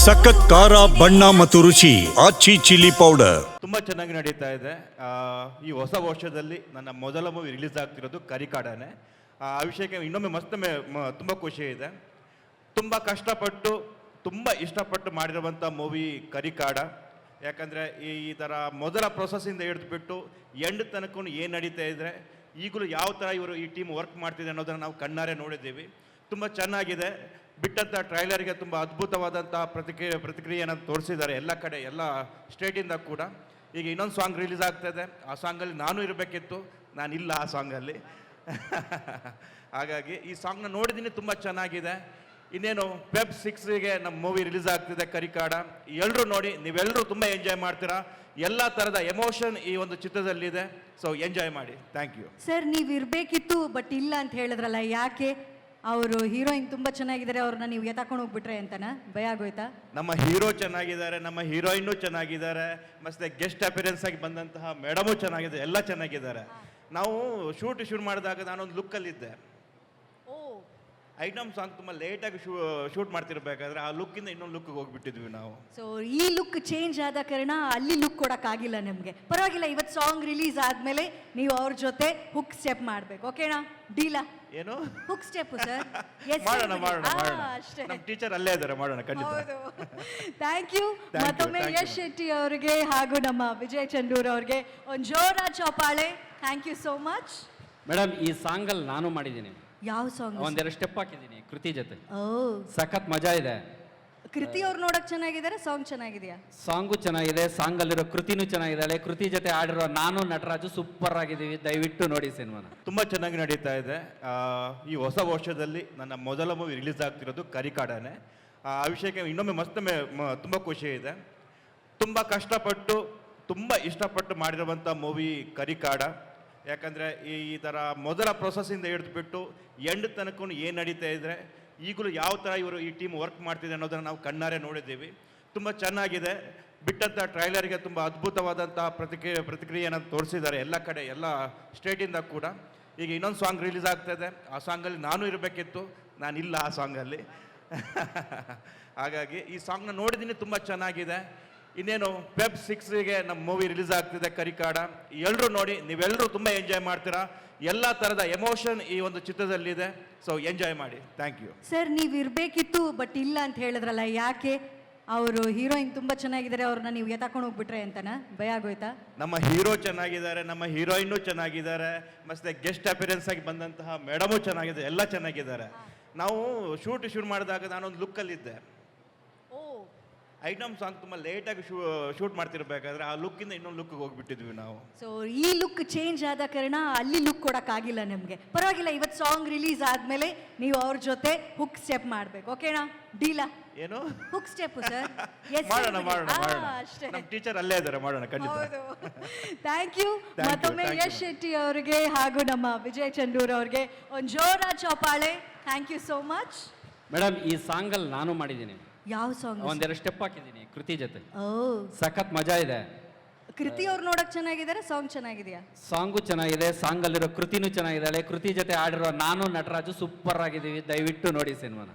ಸಖತ್ ಖಾರ ಬಣ್ಣ ಮತ್ತು ರುಚಿ ಆಚಿ ಚಿಲ್ಲಿ ಪೌಡರ್ ತುಂಬ ಚೆನ್ನಾಗಿ ನಡೀತಾ ಇದೆ. ಈ ಹೊಸ ವರ್ಷದಲ್ಲಿ ನನ್ನ ಮೊದಲ ಮೂವಿ ರಿಲೀಸ್ ಆಗ್ತಿರೋದು ಕರಿಕಾಡನೆ. ಆ ವಿಷಯಕ್ಕೆ ಇನ್ನೊಮ್ಮೆ ತುಂಬ ಖುಷಿ ಇದೆ. ತುಂಬ ಕಷ್ಟಪಟ್ಟು ತುಂಬ ಇಷ್ಟಪಟ್ಟು ಮಾಡಿರುವಂಥ ಮೂವಿ ಕರಿಕಾಡ. ಯಾಕಂದರೆ ಈ ಥರ ಮೊದಲ ಪ್ರೊಸೆಸ್ಸಿಂದ ಹಿಡಿದುಬಿಟ್ಟು ಎಂಡ್ ತನಕ ಏನು ನಡೀತಾ ಇದ್ದರೆ ಈಗಲೂ ಯಾವ ಥರ ಇವರು ಈ ಟೀಮ್ ವರ್ಕ್ ಮಾಡ್ತಿದೆ ಅನ್ನೋದನ್ನು ನಾವು ಕಣ್ಣಾರೆ ನೋಡಿದ್ದೀವಿ. ತುಂಬ ಚೆನ್ನಾಗಿದೆ. ಬಿಟ್ಟಂಥ ಟ್ರೈಲರ್ಗೆ ತುಂಬ ಅದ್ಭುತವಾದಂಥ ಪ್ರತಿಕ್ರಿಯೆಯನ್ನು ತೋರಿಸಿದ್ದಾರೆ ಎಲ್ಲ ಕಡೆ, ಎಲ್ಲ ಸ್ಟೇಟಿಂದ ಕೂಡ. ಈಗ ಇನ್ನೊಂದು ಸಾಂಗ್ ರಿಲೀಸ್ ಆಗ್ತಾಯಿದೆ. ಆ ಸಾಂಗಲ್ಲಿ ನಾನು ಇರಬೇಕಿತ್ತು, ನಾನಿಲ್ಲ ಆ ಸಾಂಗಲ್ಲಿ. ಹಾಗಾಗಿ ಈ ಸಾಂಗ್ನ ನೋಡಿದ್ದೀನಿ, ತುಂಬ ಚೆನ್ನಾಗಿದೆ. ಇನ್ನೇನು Feb 6ಗೆ ನಮ್ಮ ಮೂವಿ ರಿಲೀಸ್ ಆಗ್ತಿದೆ ಕರಿಕಾಡ. ಎಲ್ಲರೂ ನೋಡಿ, ನೀವೆಲ್ಲರೂ ತುಂಬ ಎಂಜಾಯ್ ಮಾಡ್ತೀರಾ. ಎಲ್ಲ ಥರದ ಎಮೋಷನ್ ಈ ಒಂದು ಚಿತ್ರದಲ್ಲಿದೆ. ಸೊ ಎಂಜಾಯ್ ಮಾಡಿ. Thank you. ಸರ್, ನೀವು ಇರಬೇಕಿತ್ತು ಬಟ್ ಇಲ್ಲ ಅಂತ ಹೇಳಿದ್ರಲ್ಲ, ಯಾಕೆ? ಅವರು ಹೀರೋಯಿನ್ ತುಂಬ ಚೆನ್ನಾಗಿದ್ದಾರೆ, ಅವ್ರನ್ನ ನೀವು ಎತ್ತಾಕೊಂಡು ಹೋಗ್ಬಿಟ್ರೆ ಅಂತನಾ? ಭಯ ಆಗೋಯ್ತಾ? ನಮ್ಮ ಹೀರೋ ಚೆನ್ನಾಗಿದ್ದಾರೆ, ನಮ್ಮ ಹೀರೋಯಿನ್ನು ಚೆನ್ನಾಗಿದ್ದಾರೆ, ಮತ್ತೆ ಗೆಸ್ಟ್ ಅಪಿಯರೆನ್ಸ್ ಆಗಿ ಬಂದಂತಹ ಮೇಡಮು ಚೆನ್ನಾಗಿದೆ, ಎಲ್ಲ ಚೆನ್ನಾಗಿದ್ದಾರೆ. ನಾವು ಶೂಟ್ ಮಾಡಿದಾಗ ನಾನೊಂದು ಲುಕ್ಕಲ್ಲಿದ್ದೆ. ಐಟಮ್ ಸಾಂಗ್ ತುಂಬ ಲೇಟಾಗಿ ಶೂಟ್ ಮಾಡ್ತಿರ್ಬೇಕಾದ್ರೆ ಆ ಲುಕ್ಕಿಂದ ಇನ್ನೊಂದು ಲುಕ್ಗೆ ಹೋಗ್ಬಿಟ್ಟಿದ್ವಿ ನಾವು. ಸೊ ಈ ಲುಕ್ ಚೇಂಜ್ ಆದ ಕಾರಣ ಅಲ್ಲಿ ಲುಕ್ ಕೊಡೋಕ್ಕಾಗಿಲ್ಲ ನಮಗೆ. ಪರವಾಗಿಲ್ಲ, ಇವತ್ತು ಸಾಂಗ್ ರಿಲೀಸ್ ಆದಮೇಲೆ ನೀವು ಅವ್ರ ಜೊತೆ ಹುಕ್ ಸ್ಟೆಪ್ ಮಾಡಬೇಕು. ಓಕೆನಾ? ಡೀಲಾ? ಏನು ಹುಕ್ ಸ್ಟೆಪ್ ಸರ್? ಮಾಡೋಣ. ನಮ್ಮ ಟೀಚರ್ ಅಲ್ಲೇ ಇದ್ದಾರೆ, ಮಾಡೋಣ ಖಂಡಿತ. Thank you. ಮತ್ತೊಮ್ಮೆ ಯಶ್ ಶೆಟ್ಟಿ ಅವರಿಗೆ ಹಾಗೂ ನಮ್ಮ ವಿಜಯ್ ಚಂದೂರ್ ಅವ್ರಿಗೆ ಒಂದು ಜೋರ ಚಪ್ಪಾಳೆ. Thank you so much. Madam, ಈ ಸಾಂಗಲ್ಲಿ ನಾನು ಮಾಡಿದ್ದೀನಿ. ಯಾವ ಸಾಂಗ್? ಒಂದೆರಡು ಸ್ಟೆಪ್ ಹಾಕಿದ್ದೀನಿ ಕೃತಿ ಜೊತೆ. ಓ, ಸಖತ್ ಮಜಾ ಇದೆ. ಕೃತಿ ಅವ್ರು ನೋಡಕ್ ಚೆನ್ನಾಗಿದ್ದಾರೆ, ಸಾಂಗ್ ಚೆನ್ನಾಗಿದೆಯಾ? ಸಾಂಗು ಚೆನ್ನಾಗಿದೆ, ಸಾಂಗಲ್ಲಿರೋ ಕೃತಿನೂ ಚೆನ್ನಾಗಿದ್ದಾಳೆ. ಕೃತಿ ಜೊತೆ ಆಡಿರೋ ನಾನು ನಟರಾಜು ಸೂಪರ್ ಆಗಿದ್ದೀವಿ. ದಯವಿಟ್ಟು ನೋಡಿ ಸಿನಿಮಾನ. ತುಂಬ ಚೆನ್ನಾಗಿ ನಡೀತಾ ಇದೆ. ಈ ಹೊಸ ವರ್ಷದಲ್ಲಿ ನನ್ನ ಮೊದಲ ಮೂವಿ ರಿಲೀಸ್ ಆಗ್ತಿರೋದು ಕರಿಕಾಡನೆ. ಆ ವಿಷಯಕ್ಕೆ ಇನ್ನೊಮ್ಮೆ ತುಂಬ ಖುಷಿ ಇದೆ. ತುಂಬ ಕಷ್ಟಪಟ್ಟು ತುಂಬ ಇಷ್ಟಪಟ್ಟು ಮಾಡಿರುವಂಥ ಮೂವಿ ಕರಿಕಾಡ. ಯಾಕಂದರೆ ಈ ಥರ ಮೊದಲ ಪ್ರೊಸೆಸ್ಸಿಂದ ಹಿಡಿದುಬಿಟ್ಟು ಎಂಡ್ ತನಕ ಏನು ನಡೀತಾ ಇದ್ದರೆ ಈಗಲೂ ಯಾವ ಥರ ಇವರು ಈ ಟೀಮ್ ವರ್ಕ್ ಮಾಡ್ತಿದೆ ಅನ್ನೋದನ್ನು ನಾವು ಕಣ್ಣಾರೆ ನೋಡಿದ್ದೀವಿ. ತುಂಬ ಚೆನ್ನಾಗಿದೆ. ಬಿಟ್ಟಂಥ ಟ್ರೈಲರ್ಗೆ ತುಂಬ ಅದ್ಭುತವಾದಂಥ ಪ್ರತಿಕ್ರಿಯೆಯನ್ನು ತೋರಿಸಿದ್ದಾರೆ ಎಲ್ಲ ಕಡೆ, ಎಲ್ಲ ಸ್ಟೇಟಿಂದ ಕೂಡ. ಈಗ ಇನ್ನೊಂದು ಸಾಂಗ್ ರಿಲೀಸ್ ಆಗ್ತಾಯಿದೆ. ಆ ಸಾಂಗಲ್ಲಿ ನಾನು ಇರಬೇಕಿತ್ತು, ನಾನಿಲ್ಲ ಆ ಸಾಂಗಲ್ಲಿ. ಹಾಗಾಗಿ ಈ ಸಾಂಗ್ನ ನೋಡಿದ್ದೀನಿ, ತುಂಬ ಚೆನ್ನಾಗಿದೆ. ಇನ್ನೇನು Feb 6ಗೆ ನಮ್ಮ ಮೂವಿ ರಿಲೀಸ್ ಆಗ್ತಿದೆ ಕರಿಕಾಡ. ಎಲ್ಲರೂ ನೋಡಿ, ನೀವೆಲ್ಲರೂ ತುಂಬ ಎಂಜಾಯ್ ಮಾಡ್ತೀರಾ. ಎಲ್ಲ ಥರದ ಎಮೋಷನ್ ಈ ಒಂದು ಚಿತ್ರದಲ್ಲಿದೆ. ಸೊ ಎಂಜಾಯ್ ಮಾಡಿ. Thank you. ಸರ್, ನೀವು ಇರಬೇಕಿತ್ತು ಬಟ್ ಇಲ್ಲ ಅಂತ ಹೇಳಿದ್ರಲ್ಲ, ಯಾಕೆ? ಅವರು ಹೀರೋಯಿನ್ ತುಂಬ ಚೆನ್ನಾಗಿದ್ದಾರೆ, ಅವ್ರನ್ನ ನೀವು ಎತ್ತಾಕೊಂಡು ಹೋಗ್ಬಿಟ್ರೆ ಅಂತನಾ? ಭಯ ಆಗೋಯ್ತಾ? ನಮ್ಮ ಹೀರೋ ಚೆನ್ನಾಗಿದ್ದಾರೆ, ನಮ್ಮ ಹೀರೋಯಿನ್ನು ಚೆನ್ನಾಗಿದ್ದಾರೆ, ಮತ್ತೆ ಗೆಸ್ಟ್ ಅಪಿಯರೆನ್ಸ್ ಆಗಿ ಬಂದಂತಹ ಮೇಡಮು ಚೆನ್ನಾಗಿದೆ, ಎಲ್ಲ ಚೆನ್ನಾಗಿದ್ದಾರೆ. ನಾವು ಶೂಟ್ ಮಾಡಿದಾಗ ನಾನೊಂದು ಲುಕ್ಕಲ್ಲಿದ್ದೆ. ಐಟಮ್ ಸಾಂಗ್ ತುಂಬ ಲೇಟಾಗಿ ಶೂಟ್ ಮಾಡ್ತಿರ್ಬೇಕಾದ್ರೆ ಆ ಲುಕ್ಕಿಂದ ಇನ್ನೊಂದು ಲುಕ್ಗೆ ಹೋಗ್ಬಿಟ್ಟಿದ್ವಿ ನಾವು. ಸೊ ಈ ಲುಕ್ ಚೇಂಜ್ ಆದ ಕಾರಣ ಅಲ್ಲಿ ಲುಕ್ ಕೊಡೋಕ್ಕಾಗಿಲ್ಲ ನಮಗೆ. ಪರವಾಗಿಲ್ಲ, ಇವತ್ತು ಸಾಂಗ್ ರಿಲೀಸ್ ಆದಮೇಲೆ ನೀವು ಅವ್ರ ಜೊತೆ ಹುಕ್ ಸ್ಟೆಪ್ ಮಾಡಬೇಕು. ಓಕೆನಾ? ಡೀಲಾ? ಏನು ಹುಕ್ ಸ್ಟೆಪ್ ಸರ್? ಮಾಡೋಣ. ನಮ್ಮ ಟೀಚರ್ ಅಲ್ಲೇ ಇದ್ದಾರೆ, ಮಾಡೋಣ ಖಂಡಿತ. Thank you. ಮತ್ತೊಮ್ಮೆ ಯಶ್ ಶೆಟ್ಟಿ ಅವರಿಗೆ ಹಾಗೂ ನಮ್ಮ ವಿಜಯ್ ಚಂದೂರ್ ಅವ್ರಿಗೆ ಒಂದು ಜೋರ ಚಪ್ಪಾಳೆ. Thank you so much. Madam, ಈ ಸಾಂಗಲ್ಲಿ ನಾನು ಮಾಡಿದ್ದೀನಿ. ಯಾವ ಸಾಂಗ್? ಒಂದೆರಡು ಸ್ಟೆಪ್ ಹಾಕಿದ್ದೀನಿ ಕೃತಿ ಜೊತೆ. ಓ, ಸಖತ್ ಮಜಾ ಇದೆ. ಕೃತಿ ಅವ್ರು ನೋಡಕ್ ಚೆನ್ನಾಗಿದ್ದಾರೆ, ಸಾಂಗ್ ಚೆನ್ನಾಗಿದೆಯಾ? ಸಾಂಗು ಚೆನ್ನಾಗಿದೆ, ಸಾಂಗಲ್ಲಿರೋ ಕೃತಿನೂ ಚೆನ್ನಾಗಿದ್ದಾಳೆ. ಕೃತಿ ಜೊತೆ ಆಡಿರೋ ನಾನು ನಟರಾಜು ಸೂಪರ್ ಆಗಿದ್ದೀವಿ. ದಯವಿಟ್ಟು ನೋಡಿ ಸಿನಿಮಾನ.